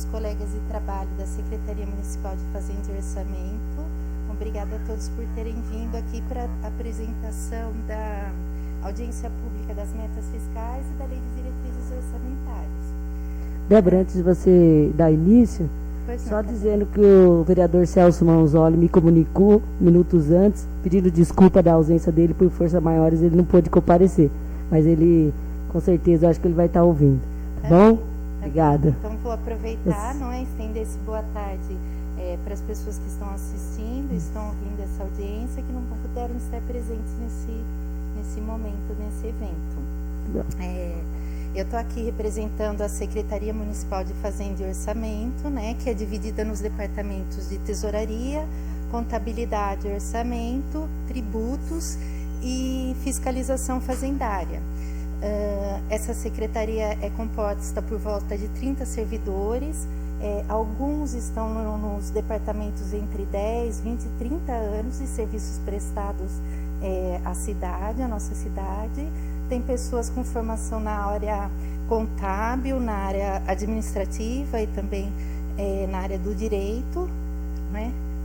os colegas de trabalho da Secretaria Municipal de Fazenda e Orçamento. Obrigada a todos por terem vindo aqui para a apresentação da audiência pública das metas fiscais e da Lei de Diretrizes Orçamentárias. Débora, antes de você dar início, só dizendo que o vereador Celso Manzoli me comunicou minutos antes, pedindo desculpa da ausência dele por forças maiores, ele não pôde comparecer, mas ele, com certeza, eu acho que ele vai estar ouvindo. Tá bom? Obrigada. Então, vou aproveitar, estender esse boa tarde para as pessoas que estão assistindo, estão ouvindo essa audiência, que não puderam estar presentes nesse momento, nesse evento. Eu estou aqui representando a Secretaria Municipal de Fazenda e Orçamento, que é dividida nos departamentos de Tesouraria, Contabilidade e Orçamento, Tributos e Fiscalização Fazendária. Essa secretaria é composta por volta de 30 servidores, alguns estão nos departamentos entre 10, 20 e 30 anos de serviços prestados à cidade, à nossa cidade. Tem pessoas com formação na área contábil, na área administrativa e também na área do direito,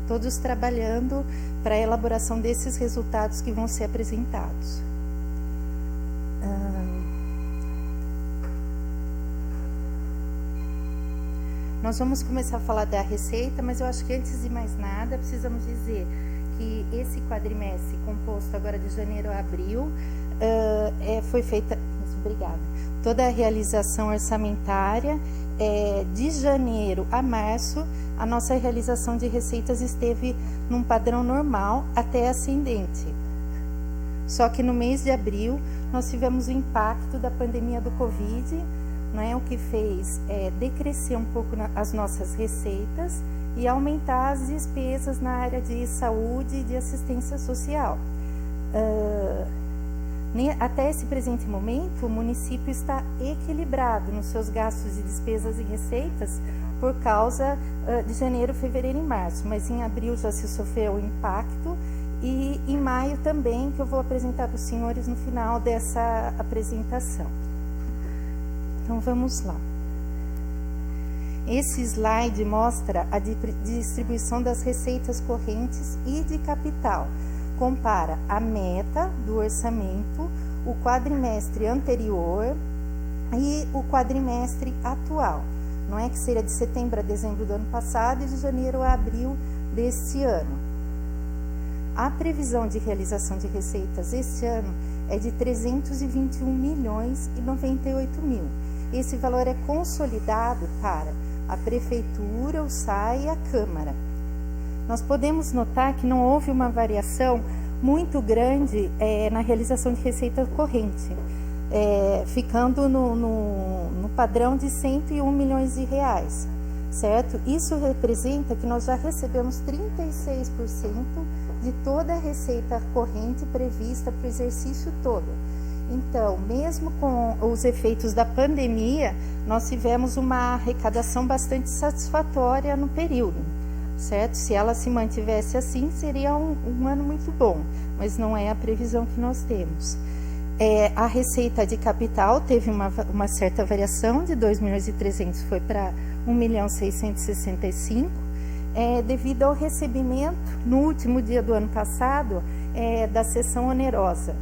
todos trabalhando para a elaboração desses resultados que vão ser apresentados. Nós vamos começar a falar da receita, mas eu acho que antes de mais nada, precisamos dizer que esse quadrimestre, composto agora de janeiro a abril, foi feita, obrigada, toda a realização orçamentária. De janeiro a março, a nossa realização de receitas esteve num padrão normal até ascendente. Só que no mês de abril, nós tivemos o impacto da pandemia do Covid, o que fez decrescer um pouco as nossas receitas e aumentar as despesas na área de saúde e de assistência social. Até esse presente momento, o município está equilibrado nos seus gastos de despesas e receitas por causa de janeiro, fevereiro e março, mas em abril já se sofreu o impacto e em maio também, que eu vou apresentar para os senhores no final dessa apresentação. Então, vamos lá. Esse slide mostra a distribuição das receitas correntes e de capital. Compara a meta do orçamento, o quadrimestre anterior e o quadrimestre atual. Que seria de setembro a dezembro do ano passado e de janeiro a abril deste ano. A previsão de realização de receitas este ano é de 321 milhões e 98 mil. Esse valor é consolidado para a Prefeitura, o SAI e a Câmara. Nós podemos notar que não houve uma variação muito grande na realização de receita corrente, ficando no padrão de 101 milhões de reais, certo? Isso representa que nós já recebemos 36% de toda a receita corrente prevista para o exercício todo. Então, mesmo com os efeitos da pandemia, nós tivemos uma arrecadação bastante satisfatória no período, certo? Se ela se mantivesse assim, seria um ano muito bom, mas não é a previsão que nós temos. A receita de capital teve uma certa variação, de 2 milhões e 300 foi para 1 milhão 665, devido ao recebimento, no último dia do ano passado, da sessão onerosa.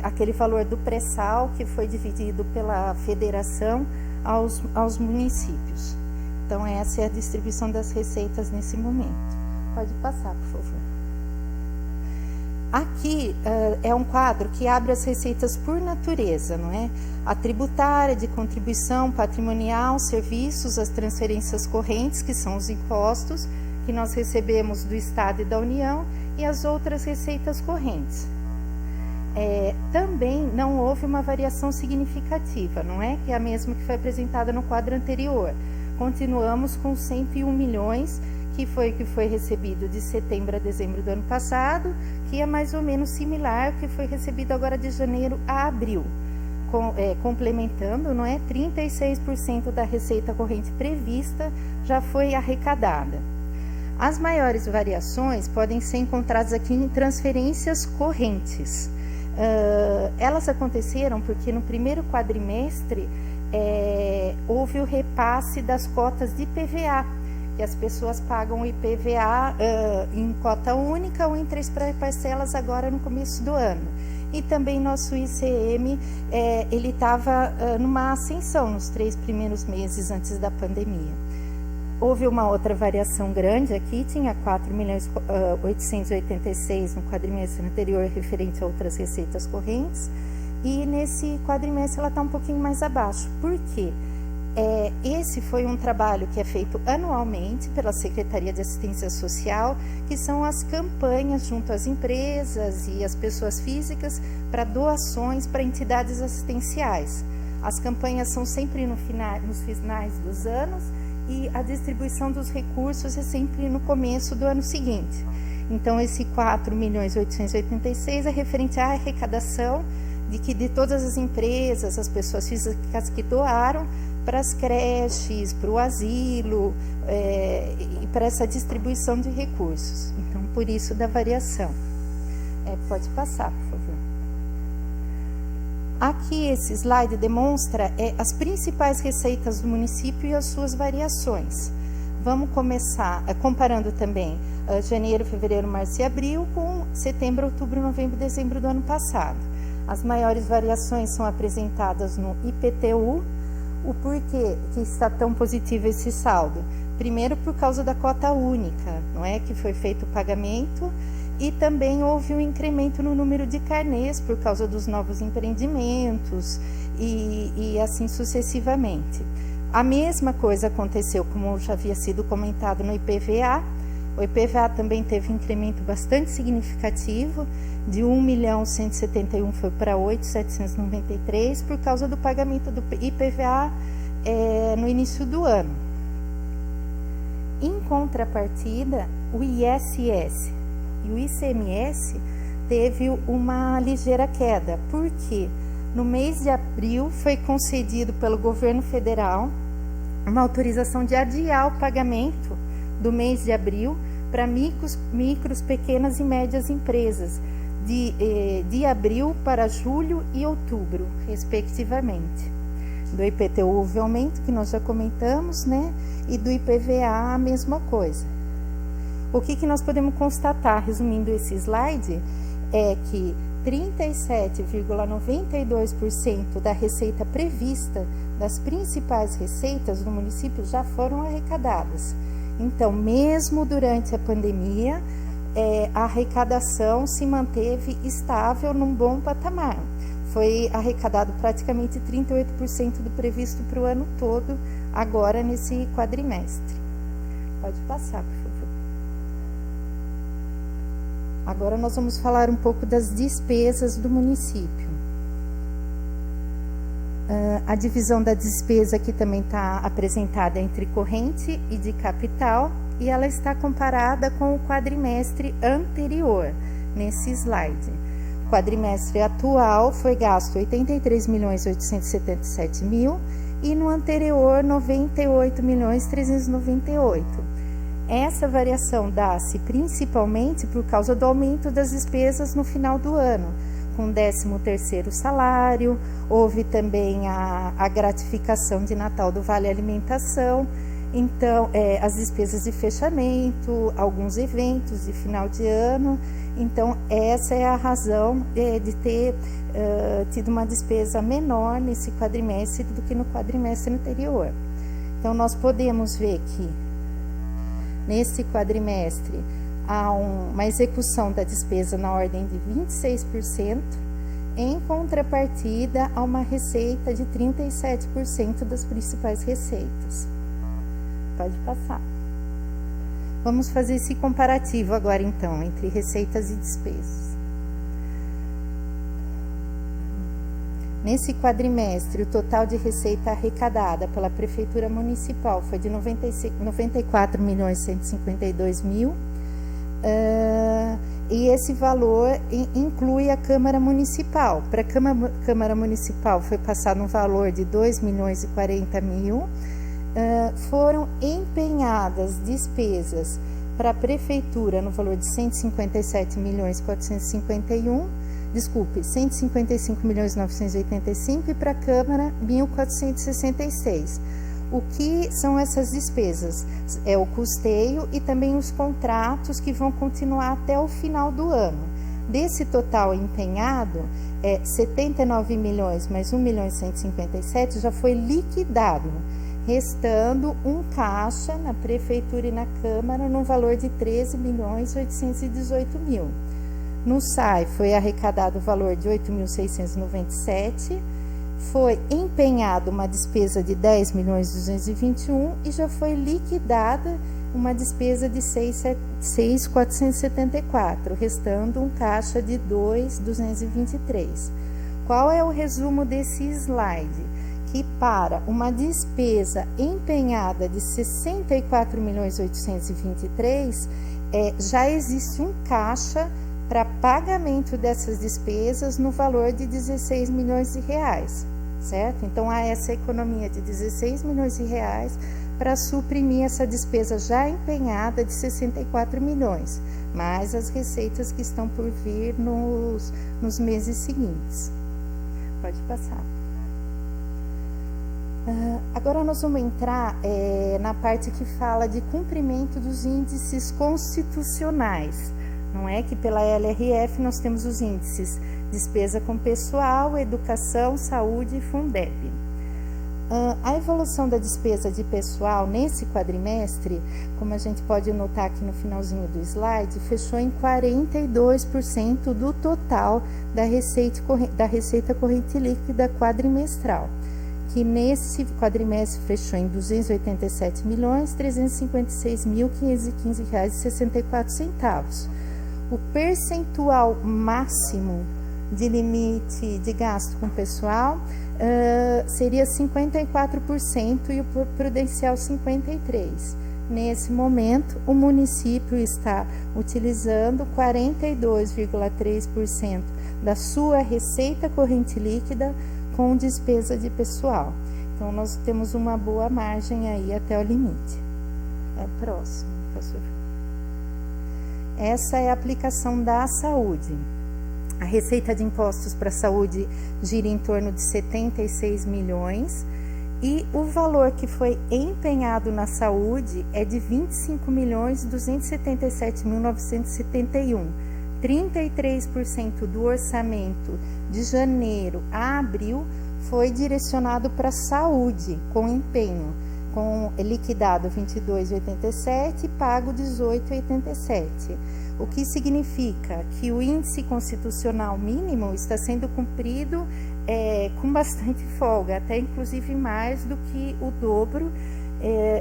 Aquele valor do pré-sal que foi dividido pela federação aos municípios. Então, essa é a distribuição das receitas nesse momento. Pode passar, por favor. Aqui é um quadro que abre as receitas por natureza, A tributária, de contribuição, patrimonial, serviços, as transferências correntes, que são os impostos que nós recebemos do Estado e da União, e as outras receitas correntes. Também não houve uma variação significativa, que é a mesma que foi apresentada no quadro anterior. Continuamos com 101 milhões, que foi recebido de setembro a dezembro do ano passado, que é mais ou menos similar ao que foi recebido agora de janeiro a abril. Complementando, 36% da receita corrente prevista já foi arrecadada. As maiores variações podem ser encontradas aqui em transferências correntes. Elas aconteceram porque no primeiro quadrimestre houve o repasse das cotas de IPVA, que as pessoas pagam o IPVA em cota única ou em 3 parcelas agora no começo do ano. E também nosso ICM, ele estava numa ascensão nos 3 primeiros meses antes da pandemia. Houve uma outra variação grande aqui, tinha 4.886 no quadrimestre anterior referente a outras receitas correntes, e nesse quadrimestre ela está um pouquinho mais abaixo. Por quê? Esse foi um trabalho que é feito anualmente pela Secretaria de Assistência Social, que são as campanhas junto às empresas e às pessoas físicas para doações para entidades assistenciais. As campanhas são sempre nos finais dos anos e a distribuição dos recursos é sempre no começo do ano seguinte. Então, esse 4.886 é referente à arrecadação de todas as empresas, as pessoas físicas que doaram para as creches, para o asilo e para essa distribuição de recursos. Então, por isso da variação. Pode passar, por favor. Aqui esse slide demonstra as principais receitas do município e as suas variações. Vamos começar comparando também janeiro, fevereiro, março e abril com setembro, outubro, novembro e dezembro do ano passado. As maiores variações são apresentadas no IPTU. O porquê que está tão positivo esse saldo? Primeiro, por causa da cota única, não é? Que foi feito o pagamento, e também houve um incremento no número de carnês por causa dos novos empreendimentos e assim sucessivamente. A mesma coisa aconteceu, como já havia sido comentado, no IPVA. O IPVA também teve um incremento bastante significativo, de 1.171.000 foi para 8.793, por causa do pagamento do IPVA no início do ano. Em contrapartida, o ISS e o ICMS teve uma ligeira queda, porque no mês de abril foi concedido pelo governo federal uma autorização de adiar o pagamento do mês de abril para micros, pequenas e médias empresas, de abril para julho e outubro, respectivamente. Do IPTU houve aumento, que nós já comentamos, né? E do IPVA a mesma coisa. O que nós podemos constatar, resumindo esse slide, é que 37,92% da receita prevista das principais receitas do município já foram arrecadadas. Então, mesmo durante a pandemia, a arrecadação se manteve estável num bom patamar. Foi arrecadado praticamente 38% do previsto para o ano todo, agora nesse quadrimestre. Pode passar, por favor. Agora nós vamos falar um pouco das despesas do município. A divisão da despesa aqui também está apresentada entre corrente e de capital, e ela está comparada com o quadrimestre anterior, nesse slide. O quadrimestre atual foi gasto 83.877.000 e no anterior 98.398.000. Essa variação dá-se principalmente por causa do aumento das despesas no final do ano, com o 13º salário, houve também a gratificação de Natal do Vale Alimentação. Então, as despesas de fechamento, alguns eventos de final de ano. Então, essa é a razão de ter tido uma despesa menor nesse quadrimestre do que no quadrimestre anterior. Então, nós podemos ver que nesse quadrimestre há uma execução da despesa na ordem de 26%, em contrapartida a uma receita de 37% das principais receitas. Pode passar. Vamos fazer esse comparativo agora, então, entre receitas e despesas. Nesse quadrimestre, o total de receita arrecadada pela Prefeitura Municipal foi de 94.152.000, e esse valor inclui a Câmara Municipal. Para a Câmara Municipal foi passado um valor de 2.040.000. Foram empenhadas despesas para a Prefeitura no valor de 157.451.000, desculpe, 155.985 e para a Câmara 1.466. O que são essas despesas? É o custeio e também os contratos que vão continuar até o final do ano. Desse total empenhado, 79 milhões mais 1.157 já foi liquidado, restando um caixa na Prefeitura e na Câmara no valor de 13.818.000. No SAI foi arrecadado o valor de 8.697, foi empenhado uma despesa de 10.221 e já foi liquidada uma despesa de 6.474, restando um caixa de 2.223. Qual é o resumo desse slide? Que para uma despesa empenhada de 64.823, já existe um caixa para pagamento dessas despesas no valor de 16 milhões de reais, certo? Então, há essa economia de 16 milhões de reais para suprimir essa despesa já empenhada de 64 milhões, mais as receitas que estão por vir nos meses seguintes. Pode passar. Agora nós vamos entrar na parte que fala de cumprimento dos índices constitucionais. Não é que pela LRF nós temos os índices despesa com pessoal, educação, saúde e Fundeb. A evolução da despesa de pessoal nesse quadrimestre, como a gente pode notar aqui no finalzinho do slide, fechou em 42% do total da receita corrente líquida quadrimestral, que nesse quadrimestre fechou em R$ 287.356.515,64. O percentual máximo de limite de gasto com pessoal seria 54% e o prudencial 53%. Nesse momento, o município está utilizando 42,3% da sua receita corrente líquida com despesa de pessoal. Então, nós temos uma boa margem aí até o limite. Próximo, professor. Essa é a aplicação da saúde. A receita de impostos para a saúde gira em torno de 76 milhões e o valor que foi empenhado na saúde é de 25.277.971. 33% do orçamento de janeiro a abril foi direcionado para a saúde, com empenho, com liquidado 22,87 e pago 18,87. O que significa que o índice constitucional mínimo está sendo cumprido com bastante folga, até inclusive mais do que o dobro.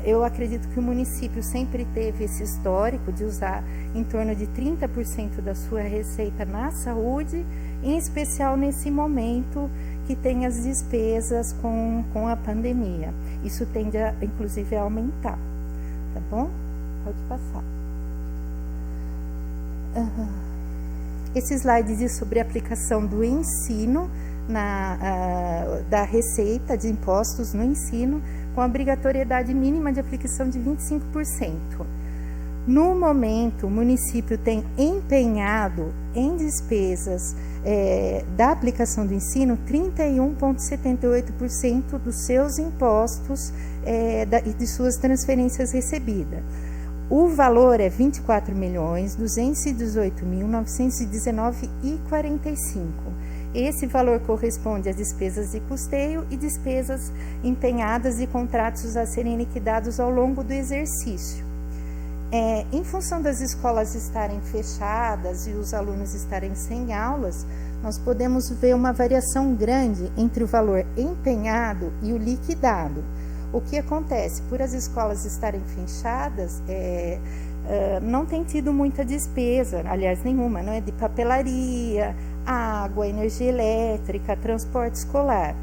Eu acredito que o município sempre teve esse histórico de usar em torno de 30% da sua receita na saúde, em especial nesse momento que tem as despesas com a pandemia. Isso tende, inclusive, a aumentar, tá bom? Pode passar. Esse slide diz sobre a aplicação do ensino, da receita de impostos no ensino, com a obrigatoriedade mínima de aplicação de 25%. No momento, o município tem empenhado em despesas da aplicação do ensino 31,78% dos seus impostos e de suas transferências recebidas. O valor é R$ 24.218.919,45. Esse valor corresponde às despesas de custeio e despesas empenhadas e contratos a serem liquidados ao longo do exercício. Em função das escolas estarem fechadas e os alunos estarem sem aulas, nós podemos ver uma variação grande entre o valor empenhado e o liquidado. O que acontece? Por as escolas estarem fechadas, não tem tido muita despesa, aliás, nenhuma, não é? De papelaria, água, energia elétrica, transporte escolar.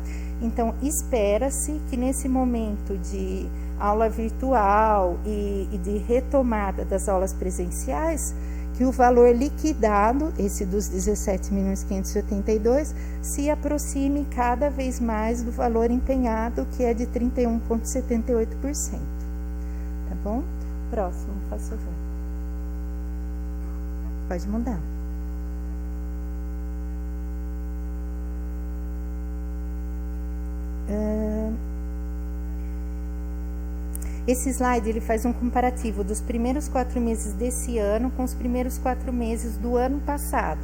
Então, espera-se que nesse momento de aula virtual e de retomada das aulas presenciais, que o valor liquidado, esse dos 17.582, se aproxime cada vez mais do valor empenhado, que é de 31,78%. Tá bom? Próximo, por favor. Pode mudar. Esse slide ele faz um comparativo dos primeiros 4 meses desse ano com os primeiros 4 meses do ano passado,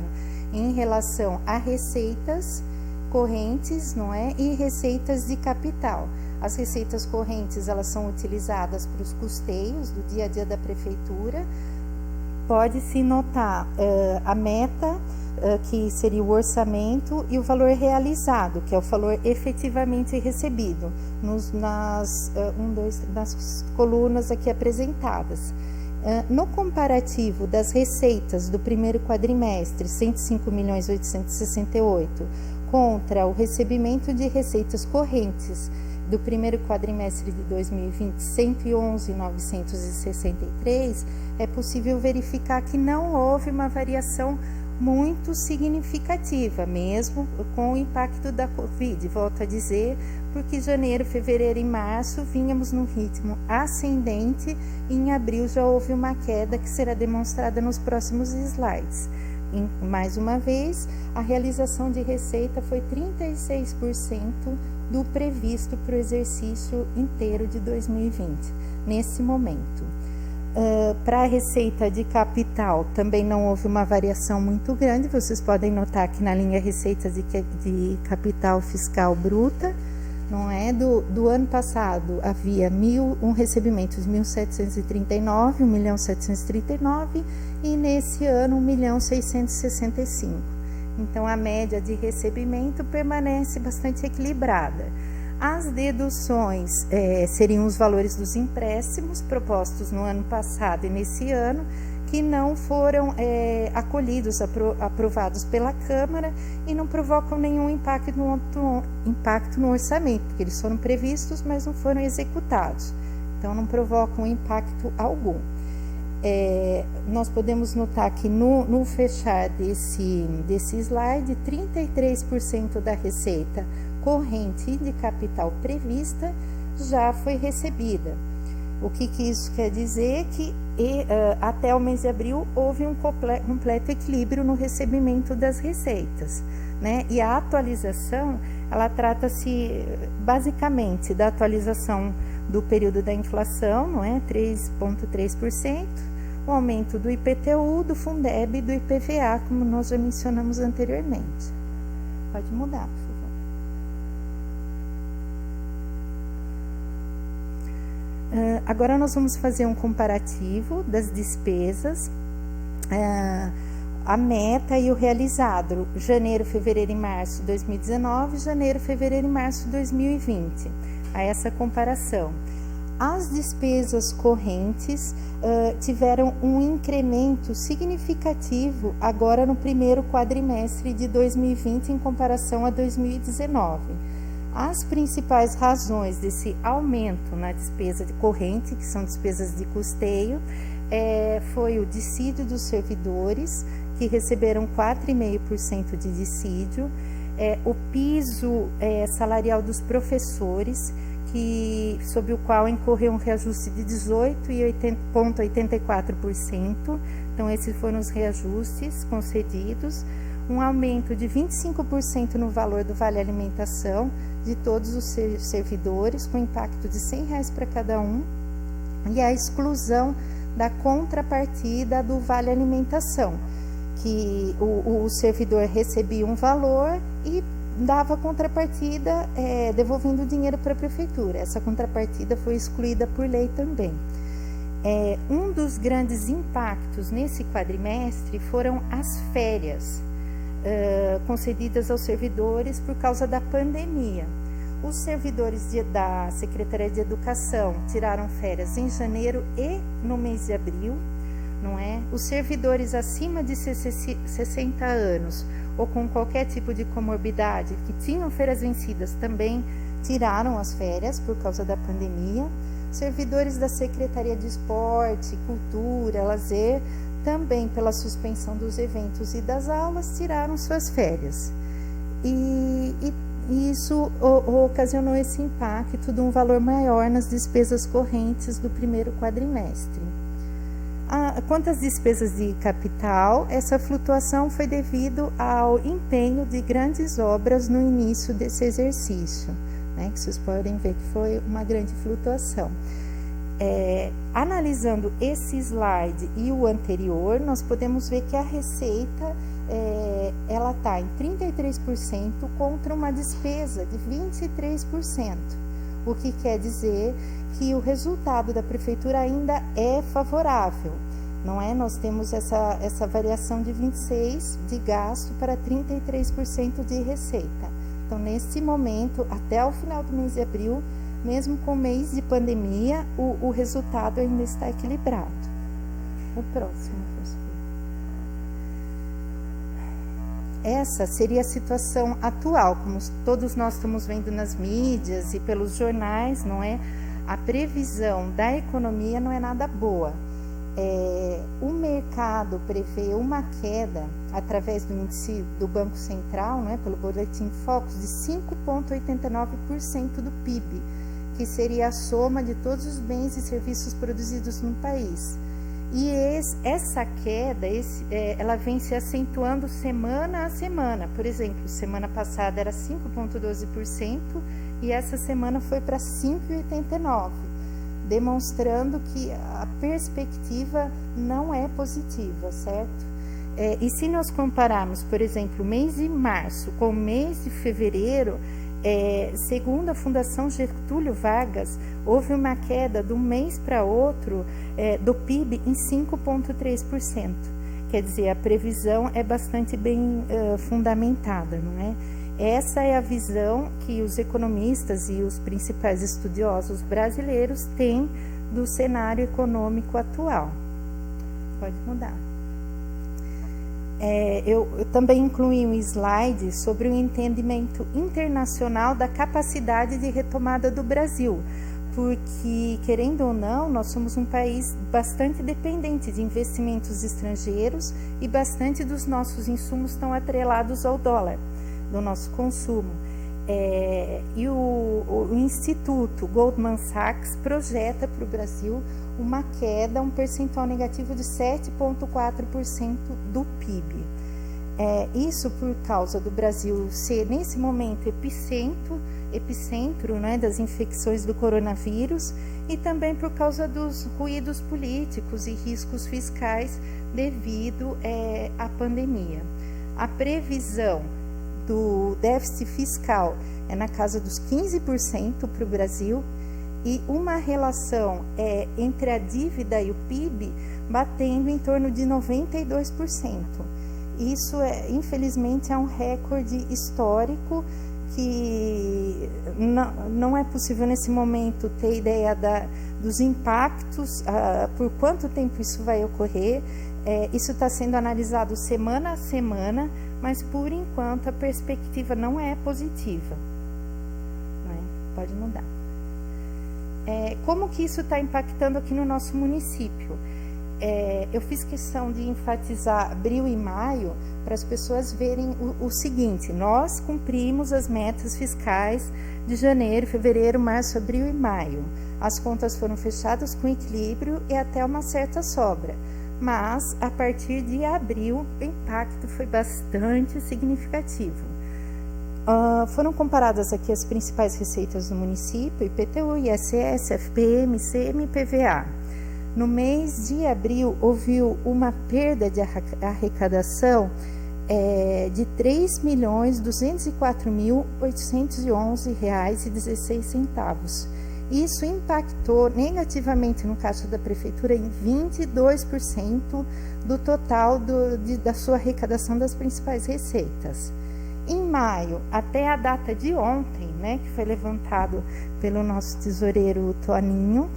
em relação a receitas correntes, não é? E receitas de capital. As receitas correntes, elas são utilizadas para os custeios do dia a dia da prefeitura. Pode-se notar a meta, que seria o orçamento, e o valor realizado, que é o valor efetivamente recebido, nas colunas aqui apresentadas. No comparativo das receitas do primeiro quadrimestre, 105.868, contra o recebimento de receitas correntes do primeiro quadrimestre de 2020, 111.963, é possível verificar que não houve uma variação muito significativa, mesmo com o impacto da Covid. Volto a dizer, porque janeiro, fevereiro e março vínhamos num ritmo ascendente, e em abril já houve uma queda que será demonstrada nos próximos slides. Mais uma vez, a realização de receita foi 36% do previsto para o exercício inteiro de 2020, nesse momento. Para a receita de capital, também não houve uma variação muito grande. Vocês podem notar que na linha receita de capital fiscal bruta, não é? Do ano passado havia recebimentos de 1.739, 1.739, e nesse ano 1.665. Então a média de recebimento permanece bastante equilibrada. As deduções seriam os valores dos empréstimos propostos no ano passado e nesse ano, que não foram acolhidos, aprovados pela Câmara, e não provocam nenhum impacto no orçamento, porque eles foram previstos, mas não foram executados. Então, não provocam impacto algum. Nós podemos notar que no fechar desse slide, 33% da receita corrente de capital prevista já foi recebida. O que isso quer dizer? Que até o mês de abril houve um completo equilíbrio no recebimento das receitas, né? E a atualização, ela trata-se basicamente da atualização do período da inflação, não é? 3,3%, o aumento do IPTU, do Fundeb e do IPVA, como nós já mencionamos anteriormente. Pode mudar, por favor. Agora nós vamos fazer um comparativo das despesas, a meta e o realizado, janeiro, fevereiro e março de 2019, janeiro, fevereiro e março de 2020, a essa comparação. As despesas correntes tiveram um incremento significativo agora no primeiro quadrimestre de 2020 em comparação a 2019. As principais razões desse aumento na despesa corrente, que são despesas de custeio, foi o dissídio dos servidores, que receberam 4,5% de dissídio, o piso salarial dos professores, sob o qual incorreu um reajuste de 18,84%, então esses foram os reajustes concedidos, um aumento de 25% no valor do Vale Alimentação de todos os servidores, com impacto de R$100 para cada um, e a exclusão da contrapartida do Vale Alimentação, que o servidor recebia um valor e dava contrapartida, devolvendo o dinheiro para a prefeitura. Essa contrapartida foi excluída por lei também. Um dos grandes impactos nesse quadrimestre foram as férias concedidas aos servidores por causa da pandemia. Os servidores da Secretaria de Educação tiraram férias em janeiro e no mês de abril, não é? Os servidores acima de 60 anos ou com qualquer tipo de comorbidade que tinham férias vencidas também tiraram as férias por causa da pandemia. Servidores da Secretaria de Esporte, Cultura, Lazer, também pela suspensão dos eventos e das aulas, tiraram suas férias. E isso ocasionou esse impacto de um valor maior nas despesas correntes do primeiro quadrimestre. Quanto às despesas de capital, essa flutuação foi devido ao empenho de grandes obras no início desse exercício, né, que vocês podem ver que foi uma grande flutuação. Analisando esse slide e o anterior, nós podemos ver que a receita ela está em 33% contra uma despesa de 23%, o que quer dizer que o resultado da prefeitura ainda é favorável, não é? Nós temos essa variação de 26% de gasto para 33% de receita. Então, nesse momento, até o final do mês de abril, mesmo com o mês de pandemia, o resultado ainda está equilibrado. O próximo, professor. Essa seria a situação atual, como todos nós estamos vendo nas mídias e pelos jornais, não é? A previsão da economia não é nada boa. O mercado prevê uma queda através do índice do Banco Central, né, pelo Boletim Focus, de 5,89% do PIB, que seria a soma de todos os bens e serviços produzidos no país. E essa queda, ela vem se acentuando semana a semana. Por exemplo, semana passada era 5,12% e essa semana foi para 5,89%, demonstrando que a perspectiva não é positiva, certo? E se nós compararmos, por exemplo, o mês de março com o mês de fevereiro, segundo a Fundação Getúlio Vargas, houve uma queda de um mês para outro do PIB em 5,3%. Quer dizer, a previsão é bastante bem fundamentada, não é? Essa é a visão que os economistas e os principais estudiosos brasileiros têm do cenário econômico atual. Pode mudar. Eu também incluí um slide sobre o entendimento internacional da capacidade de retomada do Brasil, porque, querendo ou não, nós somos um país bastante dependente de investimentos estrangeiros e bastante dos nossos insumos estão atrelados ao dólar, do nosso consumo. E o Instituto Goldman Sachs projeta para o Brasil uma queda, um percentual negativo de 7,4% do PIB. Isso por causa do Brasil ser, nesse momento, epicentro, né, das infecções do coronavírus e também por causa dos ruídos políticos e riscos fiscais devido à pandemia. A previsão do déficit fiscal é na casa dos 15% para o Brasil e uma relação entre a dívida e o PIB batendo em torno de 92%. Isso, infelizmente, é um recorde histórico que não é possível nesse momento ter ideia dos impactos, por quanto tempo isso vai ocorrer. Isso está sendo analisado semana a semana, mas por enquanto a perspectiva não é positiva. Pode mudar. Como que isso está impactando aqui no nosso município? Eu fiz questão de enfatizar abril e maio para as pessoas verem o seguinte: nós cumprimos as metas fiscais de janeiro, fevereiro, março, abril e maio. As contas foram fechadas com equilíbrio e até uma certa sobra. Mas, a partir de abril, o impacto foi bastante significativo. Foram comparadas aqui as principais receitas do município: IPTU, ISS, FPM, ICM e PVA. No mês de abril, houve uma perda de arrecadação de R$ 3.204.811,16. Isso impactou negativamente no caixa da prefeitura em 22% do total da sua arrecadação das principais receitas. Em maio, até a data de ontem, né, que foi levantado pelo nosso tesoureiro Toninho,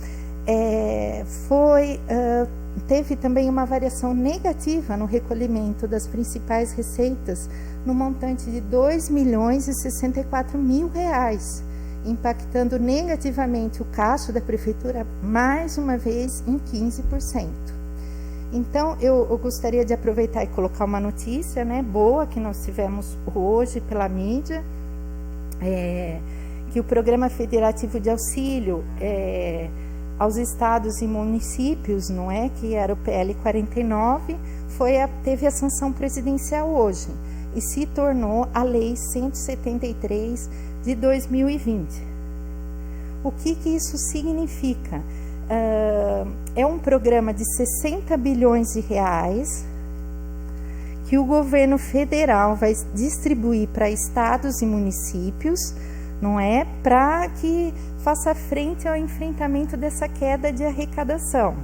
teve também uma variação negativa no recolhimento das principais receitas no montante de R$ 2.064.000, impactando negativamente o caixa da prefeitura mais uma vez em 15%. Então, eu gostaria de aproveitar e colocar uma notícia, né, boa que nós tivemos hoje pela mídia, que o Programa Federativo de Auxílio aos estados e municípios, não é, que era o PL 49, teve a sanção presidencial hoje e se tornou a Lei 173 de 2020. O que isso significa? É um programa de 60 bilhões de reais que o governo federal vai distribuir para estados e municípios, não é? Para que faça frente ao enfrentamento dessa queda de arrecadação.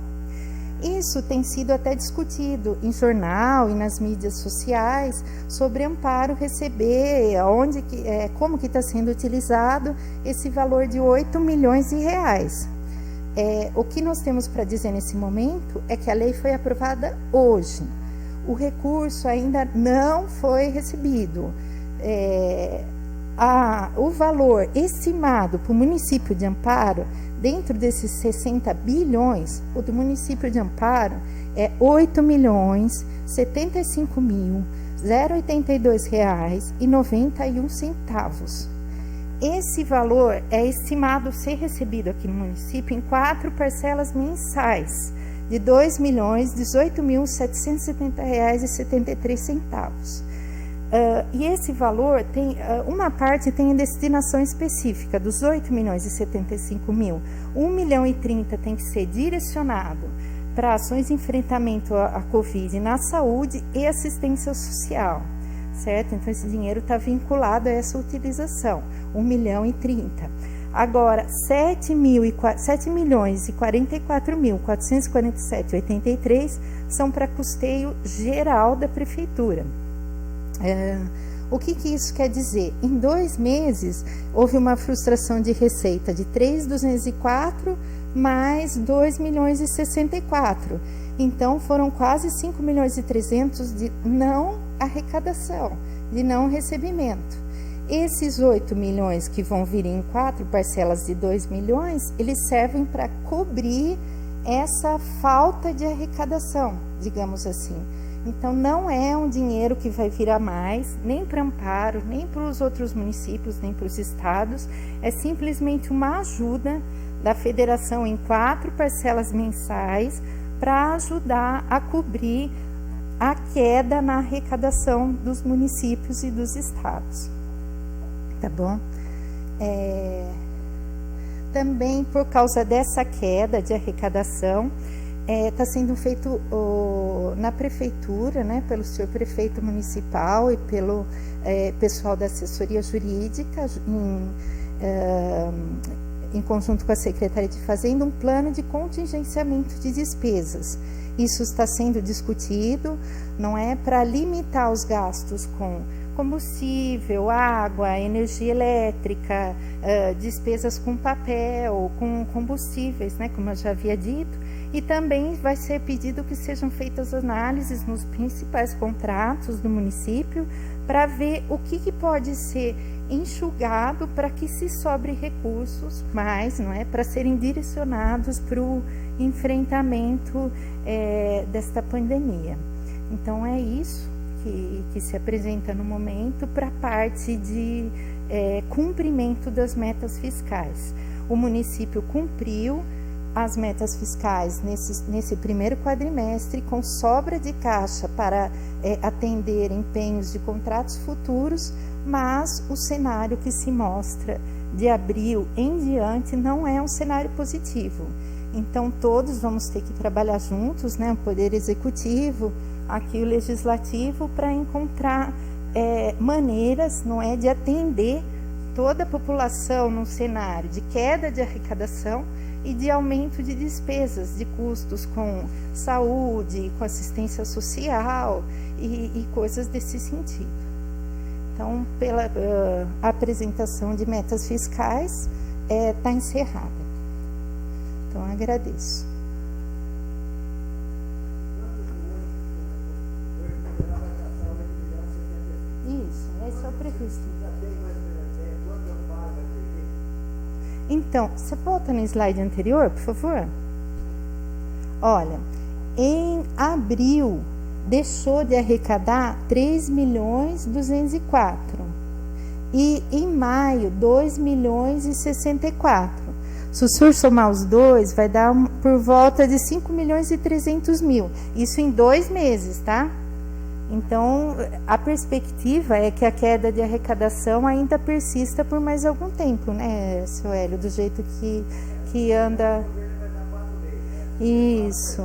Isso tem sido até discutido em jornal e nas mídias sociais sobre Amparo receber, como que está sendo utilizado esse valor de 8 milhões de reais. O que nós temos para dizer nesse momento é que a lei foi aprovada hoje. O recurso ainda não foi recebido. O valor estimado para o município de Amparo, dentro desses 60 bilhões, o do município de Amparo é R$ 8.075.082,91. Esse valor é estimado ser recebido aqui no município em 4 parcelas mensais, de R$ 2.018.770,73. E esse valor tem uma parte tem a destinação específica dos 8 milhões e 75 mil. 1 milhão e 30 tem que ser direcionado para ações de enfrentamento à Covid na saúde e assistência social, certo? Então esse dinheiro está vinculado a essa utilização, 1 milhão e 30. Agora, 7.044.447,83 são para custeio geral da prefeitura. O que isso quer dizer? Em 2 meses, houve uma frustração de receita de 3.204 mais 2 milhões e 64. Então, foram quase 5 milhões e 300 de não arrecadação, de não recebimento. Esses 8 milhões que vão vir em 4 parcelas de 2 milhões, eles servem para cobrir essa falta de arrecadação, digamos assim. Então, não é um dinheiro que vai vir a mais, nem para Amparo, nem para os outros municípios, nem para os estados. É simplesmente uma ajuda da federação em 4 parcelas mensais para ajudar a cobrir a queda na arrecadação dos municípios e dos estados. Tá bom? Também por causa dessa queda de arrecadação, está sendo feito na prefeitura, né, pelo senhor prefeito municipal e pelo pessoal da assessoria jurídica, em conjunto com a Secretaria de Fazenda, um plano de contingenciamento de despesas. Isso está sendo discutido, não é, para limitar os gastos com combustível, água, energia elétrica, despesas com papel, com combustíveis, né, como eu já havia dito. E também vai ser pedido que sejam feitas análises nos principais contratos do município para ver o que pode ser enxugado para que se sobre recursos mais, não é, para serem direcionados para o enfrentamento desta pandemia. Então é isso que se apresenta no momento para a parte de cumprimento das metas fiscais. O município cumpriu as metas fiscais nesse primeiro quadrimestre, com sobra de caixa para atender empenhos de contratos futuros, mas o cenário que se mostra de abril em diante não é um cenário positivo. Então, todos vamos ter que trabalhar juntos, né, o Poder Executivo, aqui o Legislativo, para encontrar maneiras, não é, de atender toda a população num cenário de queda de arrecadação e de aumento de despesas, de custos com saúde, com assistência social e coisas desse sentido. Então, pela apresentação de metas fiscais, está encerrada. Então, agradeço. Isso, esse é o previsto. Então, você volta no slide anterior, por favor? Olha, em abril deixou de arrecadar 3.204 e em maio 2.064. Se o senhor somar os dois, vai dar por volta de 5.300.000. Isso em 2 meses, tá? Então, a perspectiva é que a queda de arrecadação ainda persista por mais algum tempo, né, seu Hélio? Do jeito que anda... Isso,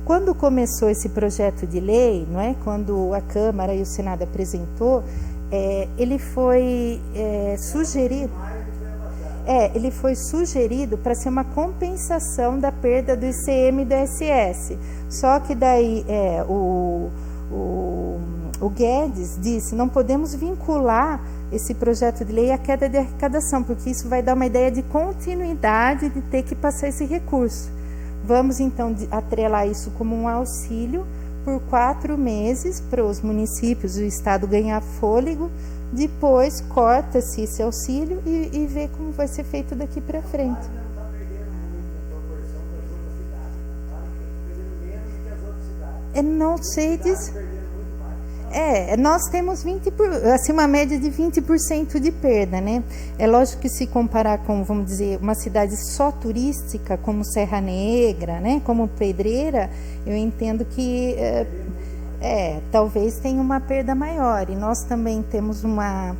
Quando começou esse projeto de lei, não é? Quando a Câmara e o Senado apresentou, ele foi sugerido... ele foi sugerido para ser uma compensação da perda do ICM e do ISS. Só que daí o Guedes disse: não podemos vincular esse projeto de lei à queda de arrecadação, porque isso vai dar uma ideia de continuidade de ter que passar esse recurso. Vamos então atrelar isso como um auxílio por 4 meses para os municípios e o Estado ganhar fôlego. Depois corta-se esse auxílio e vê como vai ser feito daqui para frente. Não sei disso. Nós temos uma média de 20% de perda, né? É lógico que se comparar com, vamos dizer, uma cidade só turística, como Serra Negra, né? Como Pedreira, eu entendo que talvez tenha uma perda maior. E nós também temos uma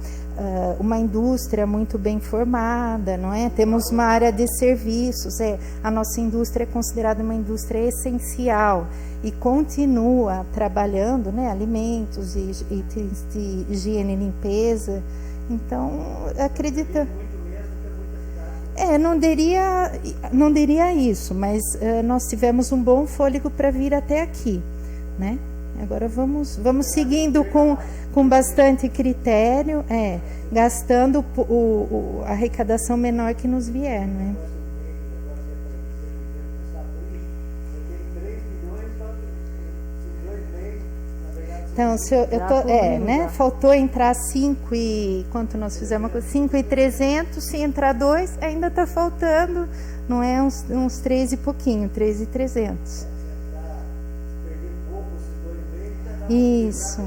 indústria muito bem formada, não é? Temos uma área de serviços, a nossa indústria é considerada uma indústria essencial e continua trabalhando, né? Alimentos e itens de higiene e limpeza. Então, acredita... não diria isso, mas nós tivemos um bom fôlego para vir até aqui, né? Agora vamos seguindo com bastante critério, gastando a arrecadação menor que nos vier, né? Então, faltou entrar 5 e... Quanto nós fizemos? 5.300, se entrar 2, ainda está faltando, não é? Uns 3 e pouquinho, 3.300. Isso.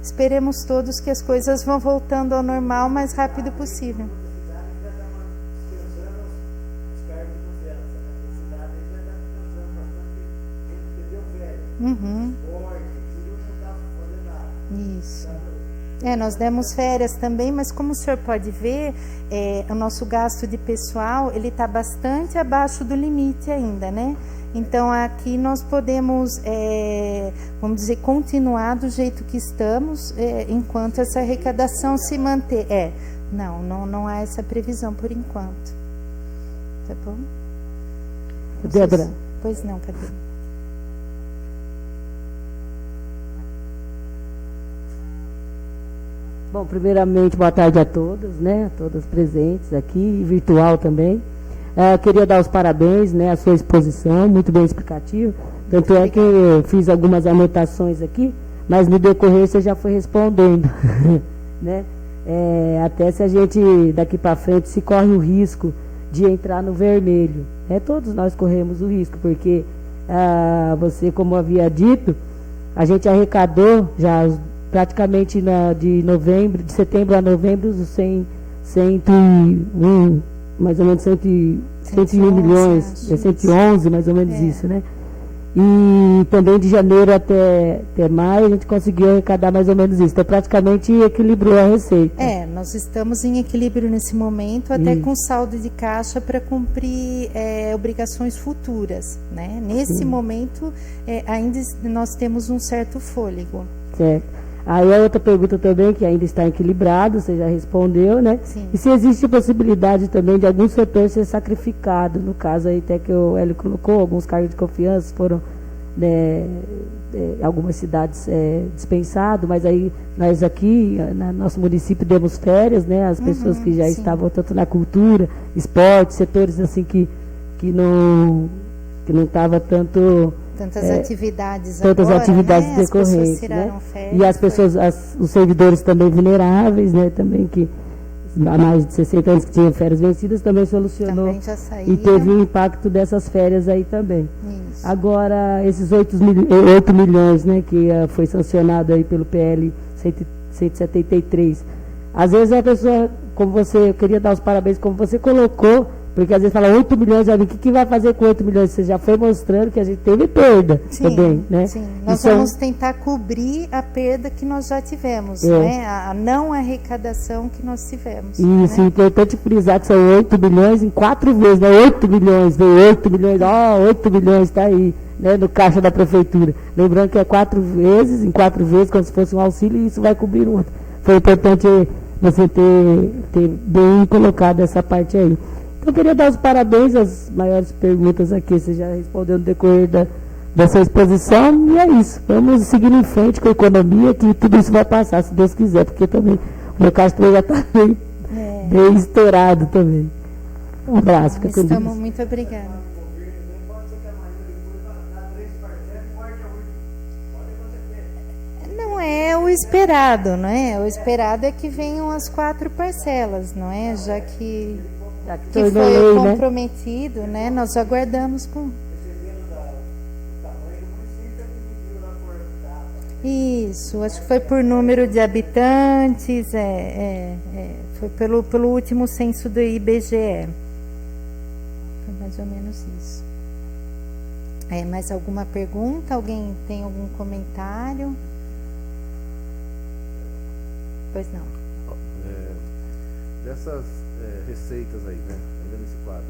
Esperemos todos que as coisas vão voltando ao normal o mais rápido possível. Isso. Nós demos férias também, mas como o senhor pode ver, o nosso gasto de pessoal, ele está bastante abaixo do limite ainda, né? Então, aqui nós podemos, vamos dizer, continuar do jeito que estamos, enquanto essa arrecadação se manter. Não há essa previsão por enquanto. Tá bom? Débora. Pois não, cadê? Bom, primeiramente, boa tarde a todas, né? A todas presentes aqui, virtual também. Queria dar os parabéns, né, à sua exposição, muito bem explicativo. Tanto é que eu fiz algumas anotações aqui, mas no decorrer você já foi respondendo, né? Até se a gente daqui para frente se corre o risco de entrar no vermelho. Todos nós corremos o risco, porque você, como havia dito, a gente arrecadou já praticamente de setembro a novembro, 101, mais ou menos 101 milhões, 111, mais ou menos isso, né? E também de janeiro até maio a gente conseguiu arrecadar mais ou menos isso. Então praticamente equilibrou a receita. Nós estamos em equilíbrio nesse momento, até com saldo de caixa para cumprir obrigações futuras, né? Nesse momento ainda nós temos um certo fôlego. Certo. Aí a outra pergunta também, que ainda está equilibrado, você já respondeu, né? Sim. E se existe possibilidade também de algum setor ser sacrificado, no caso aí até que o Hélio colocou, alguns cargos de confiança foram, né, algumas cidades dispensados, mas aí nós aqui, no nosso município, demos férias, né? As pessoas que já estavam tanto na cultura, esporte, setores assim que não estava tanto... Tantas atividades né? Decorrentes, né? Férias, e as pessoas, os servidores também vulneráveis, né? Também que há mais de 60 anos que tinham férias vencidas, também solucionou. Também já saíram. E teve um impacto dessas férias aí também. Isso. Agora, esses 8 milhões, né? Que foi sancionado aí pelo PL 173. Às vezes a pessoa, como você, eu queria dar os parabéns, como você colocou, Porque às vezes fala 8 milhões, o que vai fazer com 8 milhões? Você já foi mostrando que a gente teve perda também, né? Sim, nós vamos tentar cobrir a perda que nós já tivemos, né? A não arrecadação que nós tivemos. Isso, né? Importante frisar que são 8 milhões em 4 vezes, né? 8 milhões, veio 8 milhões, 8 milhões está aí, né? No caixa da prefeitura. Lembrando que é 4 vezes, em 4 vezes, como se fosse um auxílio, e isso vai cobrir o outro. Foi importante você ter bem colocado essa parte aí. Eu queria dar os parabéns. As maiores perguntas aqui você já respondeu no decorrer da sua exposição, e é isso. Vamos seguir em frente com a economia, que tudo isso vai passar, se Deus quiser, porque também o meu caso já está bem estourado também. Um abraço. Estamos muito obrigados. Não é o esperado, não é? O esperado é que venham as 4 parcelas, não é? Já que foi comprometido, né? Nós aguardamos com... Isso, acho que foi por número de habitantes, foi pelo último censo do IBGE. Foi mais ou menos isso. Mais alguma pergunta? Alguém tem algum comentário? Pois não. Dessas receitas aí, né? Ainda nesse quadro.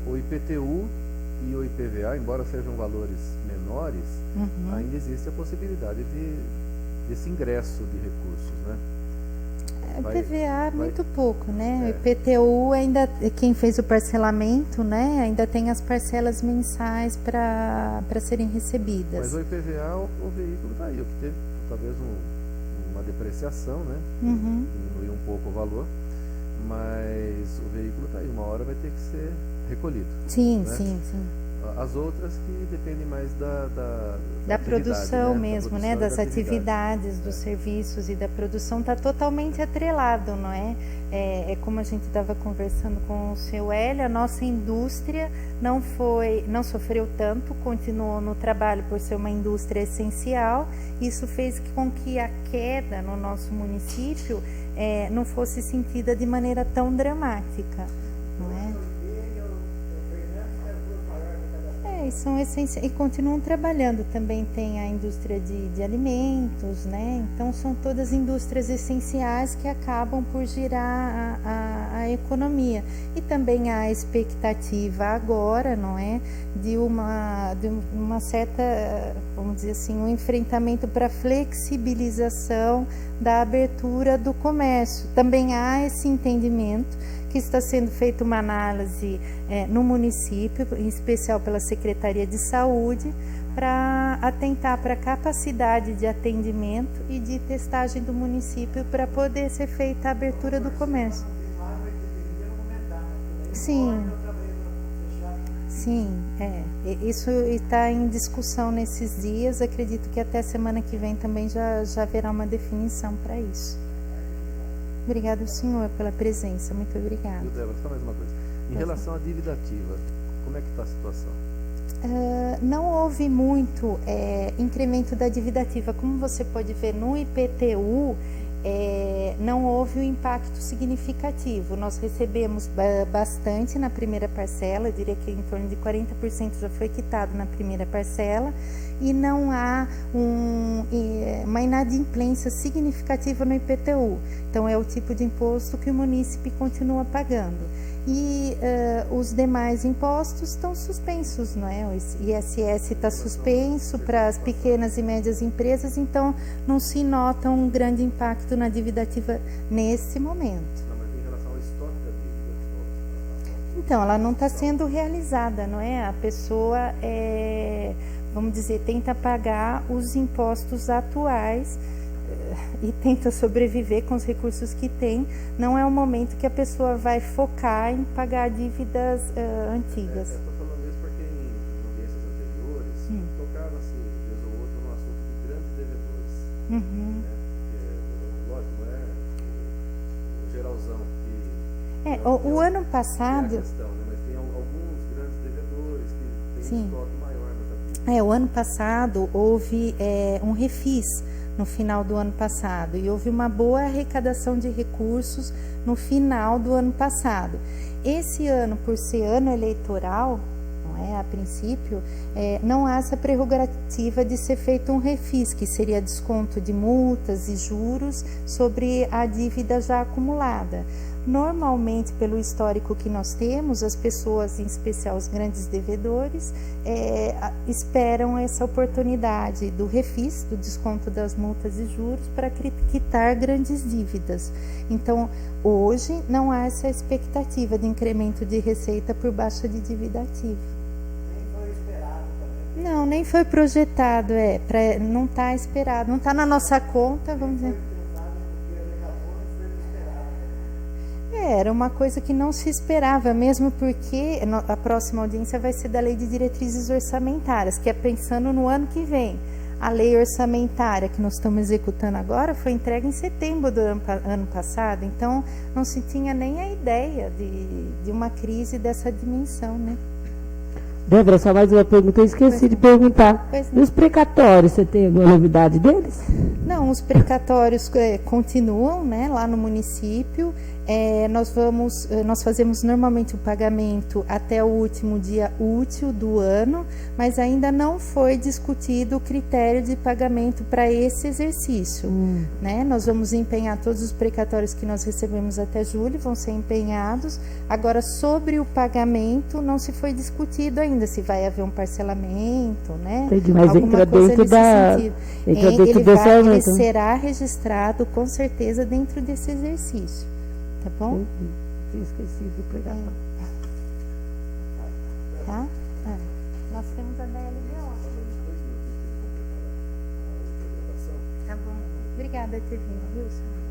O IPTU e o IPVA, embora sejam valores menores, ainda existe a possibilidade desse ingresso de recursos, né? O IPVA muito pouco, né? O IPTU ainda, quem fez o parcelamento, né? Ainda tem as parcelas mensais para serem recebidas. Mas o IPVA, o veículo está aí, o que teve talvez uma depreciação, né? Diminuiu um pouco o valor, mas o veículo está aí, uma hora vai ter que ser recolhido. Sim, né? sim. As outras que dependem mais da produção, né? Mesmo, né? Das atividades, dos serviços e da produção, está totalmente atrelado, não é? É como a gente estava conversando com o seu Hélio, a nossa indústria não sofreu tanto, continuou no trabalho por ser uma indústria essencial. Isso fez com que a queda no nosso município não fosse sentida de maneira tão dramática, não é? São essenciais e continuam trabalhando. Também tem a indústria de alimentos, né? Então são todas indústrias essenciais que acabam por girar a economia. E também há a expectativa agora, não é? De uma certa, vamos dizer assim, um enfrentamento para flexibilização da abertura do comércio. Também há esse entendimento que está sendo feita uma análise no município, em especial pela Secretaria de Saúde, para atentar para a capacidade de atendimento e de testagem do município para poder ser feita a abertura do comércio. Sim, isso está em discussão nesses dias. Acredito que até semana que vem também já haverá uma definição para isso. Obrigado, senhor, pela presença. Muito obrigada. Débora, só mais uma coisa. Em relação à dívida ativa, como é que está a situação? Não houve muito incremento da dívida ativa. Como você pode ver no IPTU, não houve um impacto significativo. Nós recebemos bastante na primeira parcela, eu diria que em torno de 40% já foi quitado na primeira parcela, e não há uma inadimplência significativa no IPTU. Então, é o tipo de imposto que o munícipe continua pagando. E os demais impostos estão suspensos, não é? O ISS está suspenso para as pequenas e médias empresas, então não se nota um grande impacto na dívida ativa nesse momento. Não, mas em relação ao estoque da dívida? Então, ela não está sendo realizada, não é? A pessoa, vamos dizer, tenta pagar os impostos atuais e tenta sobreviver com os recursos que tem. Não é o momento que a pessoa vai focar em pagar dívidas antigas. Estou falando isso porque em audiências anteriores tocava-se, vez ou outra, no assunto de grandes devedores. Né? Lógico, não é o geralzão que... o ano passado... É a questão, né? Mas tem alguns grandes devedores que têm um estoque maior nessa dívida. O ano passado houve um refis no final do ano passado, e houve uma boa arrecadação de recursos no final do ano passado. Esse ano, por ser ano eleitoral, a princípio, não há essa prerrogativa de ser feito um refis, que seria desconto de multas e juros sobre a dívida já acumulada. Normalmente, pelo histórico que nós temos, as pessoas, em especial os grandes devedores, esperam essa oportunidade do refis, do desconto das multas e juros, para quitar grandes dívidas. Então, hoje, não há essa expectativa de incremento de receita por baixa de dívida ativa. Não, nem foi projetado, não está esperado, não está na nossa conta, vamos dizer. Era uma coisa que não se esperava, mesmo porque a próxima audiência vai ser da Lei de Diretrizes Orçamentárias, que é pensando no ano que vem. A lei orçamentária que nós estamos executando agora foi entregue em setembro do ano passado, então não se tinha nem a ideia de uma crise dessa dimensão, né? Débora, só mais uma pergunta, eu esqueci de perguntar. E os precatórios, você tem alguma novidade deles? Não, os precatórios continuam, né, lá no município. Nós fazemos normalmente o pagamento até o último dia útil do ano, mas ainda não foi discutido o critério de pagamento para esse exercício. Né? Nós vamos empenhar todos os precatórios que nós recebemos até julho, vão ser empenhados. Agora, sobre o pagamento, não se foi discutido ainda se vai haver um parcelamento, né? Entendi, mas entra dentro da... Ele será registrado, com certeza, dentro desse exercício. Tá bom? Tinha esquecido de pegar. Tá? Nós temos a DLBO. Tá bom. Obrigada por ter vindo, Wilson.